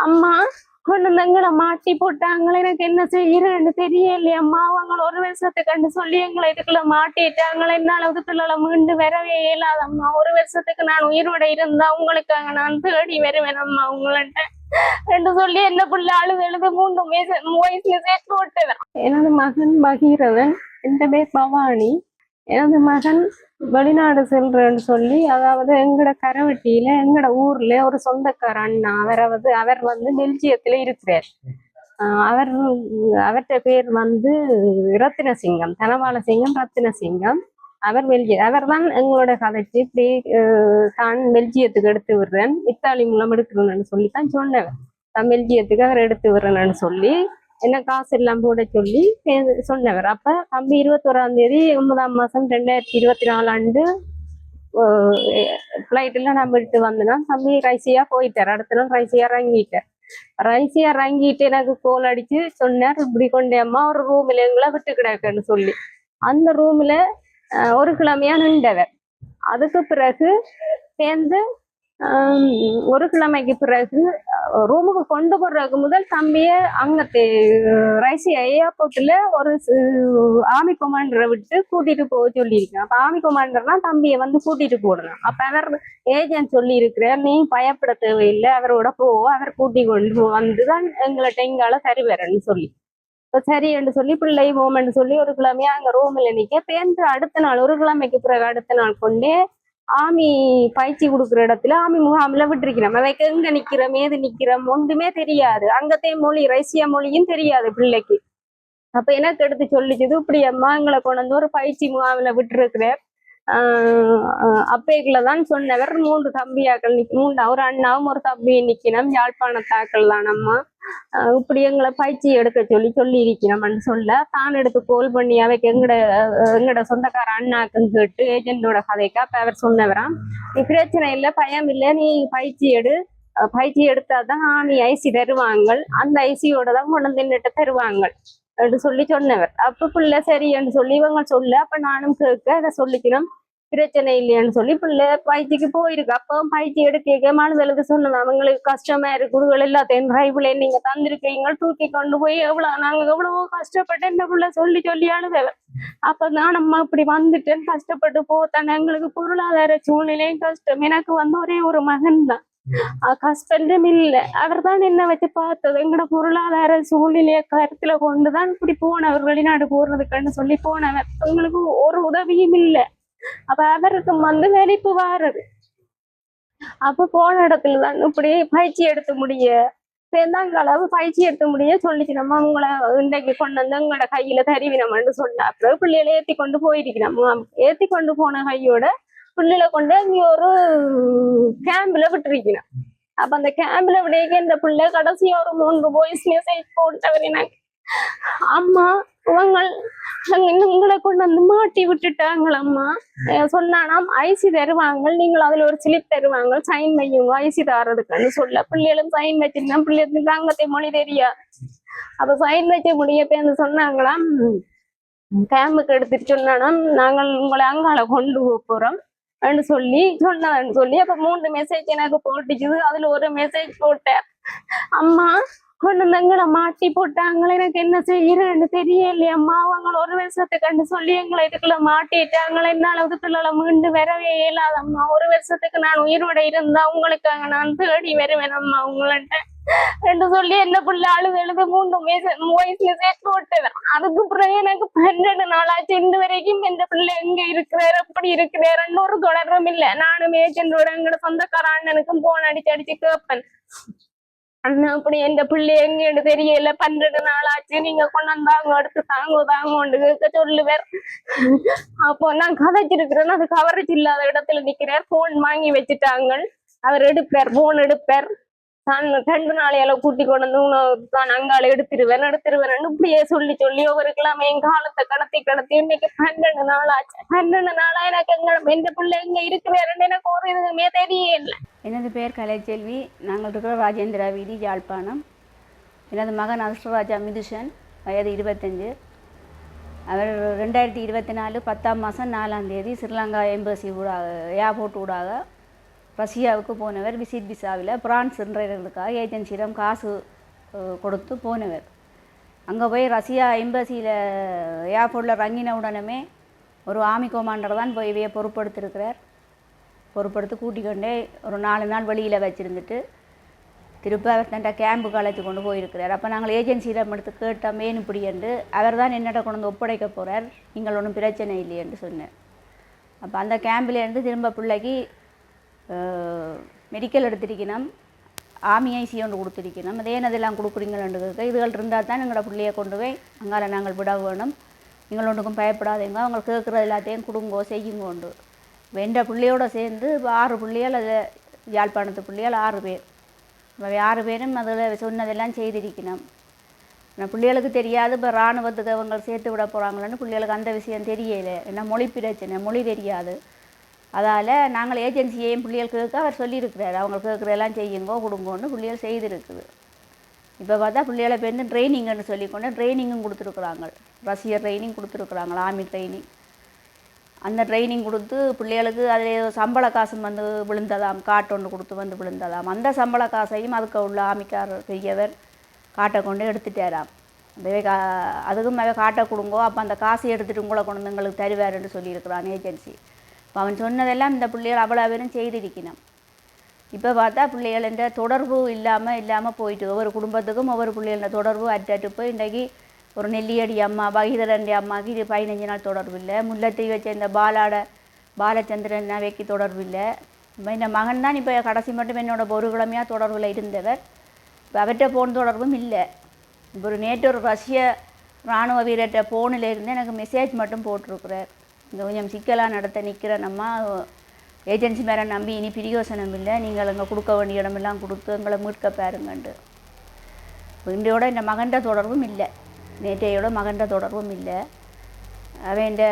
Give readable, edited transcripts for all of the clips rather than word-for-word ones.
அம்மா கொண்டு வந்து எங்களை மாட்டி போட்டாங்களே, எனக்கு என்ன செய்யறேன்னு தெரியலையே அம்மா. அவங்க ஒரு வருஷத்தை கண்டு சொல்லி எங்களை இதுக்குள்ள மாட்டிட்டாங்களே, என்னால இதுக்குள்ள மீண்டு வரவே இயலாதம்மா. ஒரு வருஷத்துக்கு நான் உயிரோட இருந்தா உங்களுக்காக நான் தேடி வருவேன் அம்மா உங்கள்கிட்ட என்று சொல்லி என்ன பிள்ளை அழுது எழுது 3 வயசுல சேர்த்து விட்டவன். எனது மகன் பகீரவன், என் பேர் பவானி. எனது மகன் வெளிநாடு செல்றேன்னு சொல்லி, அதாவது எங்கட கரவட்டியில எங்கட ஊர்ல ஒரு சொந்தக்கார அண்ணா, அவர் வந்து பெல்ஜியத்துல இருக்கிறார். அவர்கிட்ட பேர் வந்து ரத்தினசிங்கம், தனபாலசிங்கம் ரத்தினசிங்கம். அவர் தான் எங்களோட கதைச்சு இப்படி தான் பெல்ஜியத்துக்கு எடுத்து விடுறேன், இத்தாலி மூலம் எடுக்கிறேன்னு சொல்லித்தான் சொன்னவர். தான் பெல்ஜியத்துக்கு அவர் எடுத்து விடுறேன்னு சொல்லி என்ன காசு எல்லாம் போட சொல்லி சொன்னவர். அப்ப தம்பி 21ஆம் தேதி 9ஆம் மாசம் 2024 ஃபிளைட்ல நான் விட்டு வந்தேன்னா தம்பி ரைசியா போயிட்டார். அடுத்த நாள் ரைசியா இறங்கிட்டு எனக்கு கோல் அடிச்சு சொன்னார், இப்படி கொண்டே அம்மா ஒரு ரூம்ல எங்களை விட்டு கிடக்குன்னு சொல்லி. அந்த ரூம்ல ஒரு கிழமையா நின்றவர். அதுக்கு பிறகு சேர்ந்து ஒரு கிழமைக்கு பிறகு ரூமுக்கு கொண்டு போடுறதுக்கு முதல் தம்பிய அங்க ரைசியா ஏர்போர்ட்ல ஒரு ஆர்மி கமாண்டரை விட்டு கூட்டிட்டு போக சொல்லியிருக்கேன். அப்ப ஆர்மி கமாண்டர்னா தம்பியை வந்து கூட்டிட்டு போடணும். அப்ப அவர் ஏஜென்ட் சொல்லி இருக்கிறார், நீ பயப்பட தேவையில்லை, அவரோட அவர் கூட்டி கொண்டு வந்துதான் எங்கள்கிட்ட இங்கால சரி வரன்னு சொல்லி. சரி என்று சொல்லி பிள்ளை போமென்று சொல்லி ஒரு கிழமையா அங்க ரூம்ல நிக்க பேருந்து. அடுத்த நாள் ஒரு கிழமைக்கு பிறகு அடுத்த நாள் கொண்டே ஆமி பயிற்சி கொடுக்குற இடத்துல ஆமி முகாமில் விட்டுருக்கிறோம். அவைக்கு எங்க நிக்கிறோம் ஏது நிக்கிறோம் ஒன்றுமே தெரியாது. அங்கத்தே மொழி ரைசியா மொழியும் தெரியாது பிள்ளைக்கு. அப்ப எனக்கு எடுத்து சொல்லிச்சுது, இப்படி அம்மா எங்களை கொண்டு வந்து ஒரு பயிற்சி முகாமில் விட்டுருக்கிறேன். அப்பேக்குள்ளதான் சொன்னவர் 3 தம்பியாக்கள் ஒரு அண்ணாவும் ஒரு தம்பியும் நிக்கணும், யாழ்ப்பாணத்தாக்கள் தான் அம்மா. இப்படி எங்களை பயிற்சி எடுக்க சொல்லி இருக்கிறோம்னு சொல்ல தான் எடுத்து கோல் பண்ணி அவைக்கு எங்கட சொந்தக்கார அண்ணாக்குன்னு கேட்டு ஏஜென்டோட கதைக்கு அப்ப அவர் சொன்னவராம், நீ பிரச்சனை இல்லை பயம் இல்லை, நீ பயிற்சி எடுத்தாதான் ஆமி ஐசி தருவாங்க, அந்த ஐசியோட தான் கொண்டு வந்து நின்னுட்டு தருவாங்க என்று சொல்லி சொன்னவர். அப்ப பிள்ளை சரின்னு சொல்லி இவங்க சொல்ல அப்ப நானும் கேட்க அதை சொல்லிக்கணும், பிரச்சனை இல்லையான்னு சொல்லி பிள்ளை பயிற்சிக்கு போயிருக்கு. அப்போ பயிற்சி எடுக்க மாணவர்களுக்கு சொன்னது, அவங்களுக்கு கஷ்டமா இருக்குதுகள் எல்லாத்தையும் டிரைவ்ல நீங்க தந்திருக்கீங்க, தூக்கி கொண்டு போய் நாங்க எவ்வளவோ கஷ்டப்பட்டு இந்த பிள்ளை சொல்லி அழுதவர். அப்பதான் நம்ம இப்படி வந்துட்டேன், கஷ்டப்பட்டு போத்தானே, எங்களுக்கு பொருளாதார சூழ்நிலையும் கஷ்டம். எனக்கு வந்து ஒரே ஒரு மகன் தான், ஹஸ்பண்டும் இல்லை. அவர் தான் என்ன வச்சு பார்த்தது, எங்களோட பொருளாதார சூழ்நிலையை கருத்துல கொண்டுதான் இப்படி போனவர், வெளிநாடு போறதுக்குன்னு சொல்லி போனவர். எங்களுக்கு ஒரு உதவியும் இல்லை. அப்ப அவருக்கு வந்து வெறிப்பு வாரது. அப்ப போன இடத்துலதான் இப்படி பயிற்சி எடுத்து முடிய சேர்ந்தாங்க அளவு பயிற்சி எடுத்து முடிய சொல்லிச்சு, நம்ம உங்களை இன்றைக்கு கொண்டு வந்து உங்களோட கையில தருவினம்னு சொன்ன. அப்புறம் பிள்ளைகளை ஏத்தி கொண்டு போயிருக்கிறோம். ஏத்தி கொண்டு போன கையோட பிள்ளைகளை கொண்டு இங்க ஒரு கேம்ப்ல விட்டுருக்கணும். அப்ப அந்த கேம்ப்ல விடையே இந்த பிள்ளை கடைசியா ஒரு 3 வாய்ஸ் மெசேஜ் போட்டவர் எனக்கு, அம்மா உங்களை கொண்டு வந்து மாட்டி விட்டுட்டாங்களம்மா. சொன்னானாம் ஐசி தருவாங்க, நீங்கள் அதுல ஒரு ஸ்லிப் தருவாங்க, சைன் வையுங்க ஐசி தாரதுக்குன்னு சொல்ல. பிள்ளைகளும் சைன் வச்சிருந்தா பிள்ளைகளுக்கு அங்கத்தை மொழி தெரியாது. அப்ப சைன் வச்ச முடிய பேருந்து சொன்னாங்களாம், கேம்புக்கு எடுத்துட்டு சொன்னானாம், நாங்கள் உங்களை அங்கால கொண்டு போறோம் சொன்னதுன்னு சொல்லி. அப்ப 3 மெசேஜ் எனக்கு போட்டுச்சுது. அதுல ஒரு மெசேஜ் போட்டேன், அம்மா கொண்டு வந்து எங்களை மாட்டி போட்டாங்களே, எனக்கு என்ன செய்யறேன்னு தெரியலையம்மா. அவங்க ஒரு வருஷத்தை கண்டு சொல்லி எங்களை இதுக்குள்ள மாட்டிட்டாங்களே, என்னால இதுக்குள்ள மீண்டு வரவே இயலாதம்மா. ஒரு வருஷத்துக்கு நான் உயிரோட இருந்தா உங்களுக்காக நான் தேடி வருவேன் அம்மா உங்கள்கிட்ட என்று சொல்லி என்ன பிள்ளை அழுது 3 வயசுல சேர்த்து விட்டவன். அதுக்கு பிறகு எனக்கு 12 நாளாச்சு. இந்த வரைக்கும் இந்த பிள்ளை எங்க இருக்கிறார் எப்படி இருக்கிறாருன்னு ஒரு தொடர்பும் இல்லை. நானும் ஏஜென்டோட எங்களோட சொந்தக்கார அண்ணனுக்கும் போன் அடிச்சு கேட்பேன், அண்ணா அப்படி எந்த பிள்ளை எங்கன்னு தெரியல, 12 நாளாச்சு, நீங்க கொண்டாந்தாங்க எடுத்து தாங்கோண்டு கேட்க சொல்லுவார். அப்போ நான் கதைச்சிருக்கிறேன்னு அது கவரேஜ் இல்லாத இடத்துல நிக்கிறார். போன் வாங்கி வச்சுட்டாங்க. அவர் போன் எடுப்பார். தான் 2 நாளையால கூட்டி கொண்டு வந்து தான் அங்கால எடுத்துருவேன் இப்படியே சொல்லி ஒவ்வொரு கிழமை என் காலத்தை கடத்தி இன்னைக்கு 12 நாளாச்சு. 12 நாளா எனக்கு எந்த பிள்ளை எங்க இருக்கிறாருன்னு எனக்கு ஒரு இதுவுமே தெரியல. எனது பெயர் கலைச்செல்வி. நாங்கள் இருக்கிற ராஜேந்திரா வீதி, யாழ்ப்பாணம். எனது மகன் அஸ்ரராஜா மிதுஷன், வயது 25. அவர் 2024 10ஆம் மாதம் 4ஆம் தேதி ஸ்ரீலங்கா எம்பசி ஊடாக ஏர்போர்ட் ஊடாக ரஷ்யாவுக்கு போனவர் விசிட் விசாவில் பிரான்ஸ் என்றதுக்காக ஏஜென்சியிடம் காசு கொடுத்து போனவர். அங்கே போய் ரஷ்யா எம்பசியில் ஏர்போர்ட்டில் இறங்கின உடனே ஒரு ஆர்மி கமாண்டர் தான் போய் இவையை பொறுப்படுத்திருக்கிறார். பொறுப்படுத்தி கூட்டிக்கொண்டே ஒரு 4 நாள் வெளியில் வச்சுருந்துட்டு திருப்பி அவர் தன்ட்ட கேம்புக்கு அழைச்சி கொண்டு போயிருக்கிறார். அப்போ நாங்கள் ஏஜென்சியிடம் எடுத்து கேட்டோம், ஏன் இப்படி என்று. அவர் தான் என்னிட கொண்டு வந்து ஒப்படைக்க போகிறார், நீங்கள் ஒன்றும் பிரச்சனை இல்லை என்று சொன்னேன். அப்போ அந்த கேம்பிலேருந்து திரும்ப பிள்ளைக்கு மெடிக்கல் எடுத்திருக்கணும், ஆர்மி ஐசி ஒன்று கொடுத்துருக்கணும். அதே அதெல்லாம் கொடுக்குறீங்களேன்னு கேட்க, இதுகள் இருந்தால் தான் எங்களோட பிள்ளையை கொண்டு போய் அங்கால நாங்கள் விட வேணும், நீங்கள் ஒன்றுக்கும் பயப்படாதீங்க, அவங்க கேட்குறது எல்லாத்தையும் கொடுங்கோ செய்யுங்கோண்டு. என்ற பிள்ளையோடு சேர்ந்து 6 பிள்ளைகள், அதில் யாழ்ப்பாணத்து பிள்ளைகள் 6 பேர். 6 பேரும் அதில் சொன்னதெல்லாம் செய்திருக்கணும். ஆனால் பிள்ளைகளுக்கு தெரியாது, இப்போ இராணுவத்துக்கு அவங்க சேர்த்து விட போகிறாங்களேன்னு பிள்ளைகளுக்கு அந்த விஷயம் தெரியலை. ஏன்னா மொழி பிரச்சனை, மொழி தெரியாது. அதால் நாங்கள் ஏஜென்சியையும் பிள்ளைகள் கேட்க அவர் சொல்லியிருக்கிறார், அவங்க கேட்குறதெல்லாம் செய்யுங்கோ கொடுங்கோன்னு பிள்ளைகள் செய்திருக்குது. இப்போ பார்த்தா பிள்ளைகளை பேருந்து ட்ரைனிங்குன்னு சொல்லிக்கொண்டு ட்ரைனிங்கும் கொடுத்துருக்குறாங்க, ரஷ்ய ட்ரைனிங் கொடுத்துருக்குறாங்க, ஆர்மி ட்ரைனிங். அந்த ட்ரைனிங் கொடுத்து பிள்ளைகளுக்கு அதில் சம்பள காசும் வந்து விழுந்ததாம், காட்டு ஒன்று கொடுத்து வந்து விழுந்ததாம். அந்த சம்பள காசையும் அதுக்கு உள்ள ஆமிக்காரர் பெரியவர் காட்டை கொண்டு எடுத்துட்டாராம். அதுக்கும் மேலே காட்டை கொடுங்கோ, அப்போ அந்த காசை எடுத்துகிட்டு உங்களை கொண்டு வந்து எங்களுக்கு தருவாருன்னு சொல்லியிருக்கிறான் ஏஜென்சி. இப்போ அவன் சொன்னதெல்லாம் இந்த பிள்ளைகள் அவ்வளோ பேரும் செய்திருக்கணும். இப்போ பார்த்தா பிள்ளைகள் என்ற தொடர்பு இல்லாமல் போயிட்டு ஒவ்வொரு குடும்பத்துக்கும் ஒவ்வொரு பிள்ளைகள தொடர்பு அட்டு போய் இன்றைக்கி ஒரு நெல்லியடி அம்மா பகிதரண்டி அம்மாவுக்கு இது 15 நாள் தொடர்பு இல்லை. முல்லைத்தீவை சேர்ந்த பாலச்சந்திரன் அவைக்கு தொடர்பு இல்லை. இப்போ இந்த மகன் தான் இப்போ கடைசி மட்டும் என்னோட ஒரு கிழமையாக தொடர்பில் இருந்தவர். இப்போ அவர்கிட்ட போன் தொடர்பும் இல்லை. இப்போ ஒரு நேற்று ஒரு ரஷ்ய இராணுவ வீரர்கிட்ட ஃபோனில் இருந்து எனக்கு மெசேஜ் மட்டும் போட்டிருக்குறார், இந்த கொஞ்சம் சிக்கலாக நடத்த நிற்கிறேன் அம்மா, ஏஜென்சி மேலே நம்பி இனி பிரியோசனம் இல்லை, நீங்கள் அங்கே கொடுக்க வேண்டிய இடமெல்லாம் கொடுத்து எங்களை மீட்க பாருங்கண்டு. இன்றையோட இந்த மகன்கிட்ட தொடர்பும் இல்லை, நேற்றையோட மகன்கிட்ட தொடர்பும் இல்லை. அவன் இந்த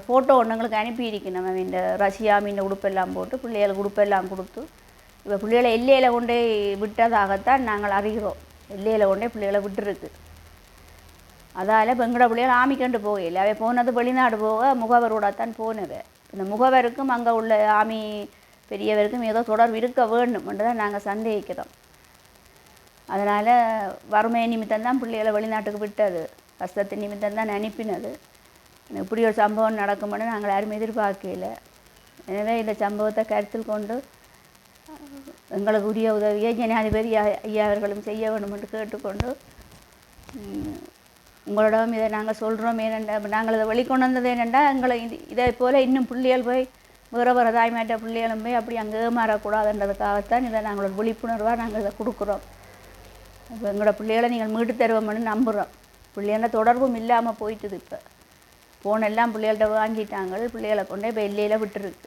ஃபோட்டோ ஒன்றுங்களுக்கு அனுப்பியிருக்கணும். அவன் இந்த ரஷ்யா மீன் உடுப்பெல்லாம் போட்டு பிள்ளைகளுக்கு உடுப்பெல்லாம் கொடுத்து இப்போ பிள்ளைகளை எல்லையில் கொண்டே விட்டதாகத்தான் நாங்கள் அறிகிறோம். எல்லையில் கொண்டே பிள்ளைகளை விட்டுருக்கு. அதால் இப்போ எங்களோட பிள்ளைகள் ஆமிக்கண்டு போகலை. அவை போனது வெளிநாடு போக முகவரோடத்தான் போனவை. இந்த முகவருக்கும் அங்கே உள்ள ஆமி பெரியவருக்கும் ஏதோ தொடர்பு இருக்க வேண்டும் என்று தான் நாங்கள் சந்தேகிக்கிறோம். அதனால் வறுமை நிமித்தம் தான் பிள்ளைகளை வெளிநாட்டுக்கு விட்டது, கஷ்டத்தின் நிமித்தம் தான் அனுப்பினது. இப்படி ஒரு சம்பவம் நடக்கும்னு நாங்கள் யாரும் எதிர்பார்க்கல. எனவே இந்த சம்பவத்தை கருத்தில் கொண்டு எங்களுக்கு உரிய உதவியை ஜனாதிபதி ஐயா அவர்களும் செய்ய வேண்டும் என்று கேட்டுக்கொண்டு உங்களிடம் இதை நாங்கள் சொல்கிறோம். ஏனென்றா நாங்கள் இதை வெளிக்கொண்டு வந்தது என்னென்னா, எங்களை இதை போல் இன்னும் பிள்ளைகள் போய் வேறு தாய்மாட்ட பிள்ளைகளும் போய் அப்படி அங்கே ஏமாறக்கூடாதுன்றதுக்காகத்தான் இதை நாங்கள் விழிப்புணர்வாக நாங்கள் இதை கொடுக்குறோம். இப்போ எங்களோட பிள்ளைகளை நீங்கள் மீட்டு தருவோம்னு நம்புகிறோம். பிள்ளைகள தொடர்பும் இல்லாமல் போயிட்டுது. இப்போ ஃபோனெல்லாம் பிள்ளைகள்கிட்ட வாங்கிட்டாங்க, பிள்ளைகளை கொண்டே இப்போ எல்லையில் விட்டுருக்கு.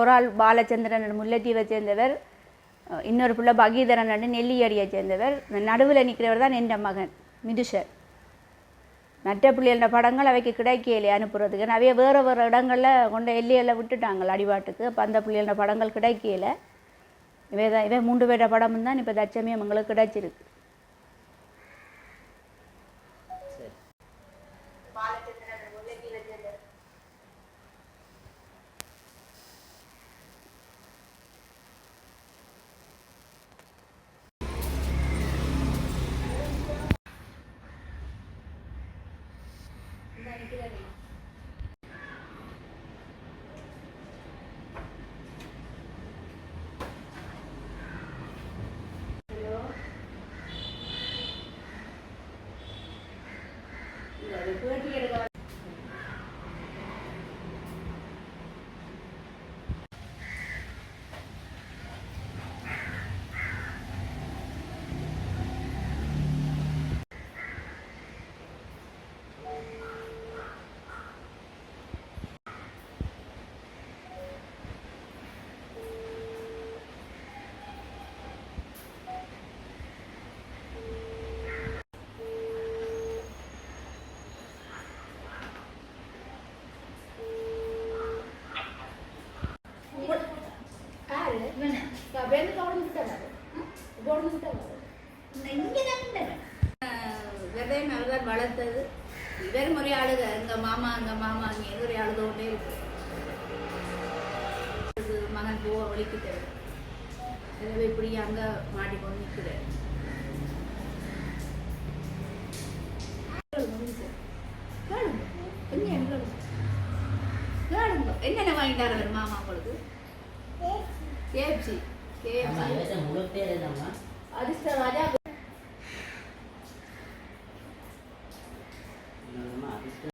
ஒரு ஆள் பாலச்சந்திரன் முல்லைத்தீவை சேர்ந்தவர், இன்னொரு பிள்ளை பகீதரன் நெல்லியடியை சேர்ந்தவர், நடுவில் நிற்கிறவர் தான் என் மகன் மிதுஷர். மற்ற பிள்ளைகளோட படங்கள் அவைக்கு கிடைக்கலையே அனுப்புறதுக்கு, நிறைய வேறு இடங்களில் கொண்ட எல்லையில் விட்டுட்டாங்க அடிபாட்டுக்கு. அப்போ அந்த பிள்ளைகளோட படங்கள் கிடைக்கல. இவை 3 பேரோட படமும் தான் இப்போ தற்சமயம் எங்களுக்கு கிடைச்சிருக்கு. வளர்த்தது இவர் முறை அழுக, எங்கள் மாமா அங்கே மாமா அங்கே ஒரு அழுதோண்டே இருக்கு. போக வலிக்குது. எனவே இப்படி அங்கே மாட்டிக்கொண்டு நிற்கிறேன். என்னென்ன வாங்கிட்டாரு அவர் மாமா உங்களுக்கு? கேஎஃப்சி. அதிர்ஷ்ட ராஜா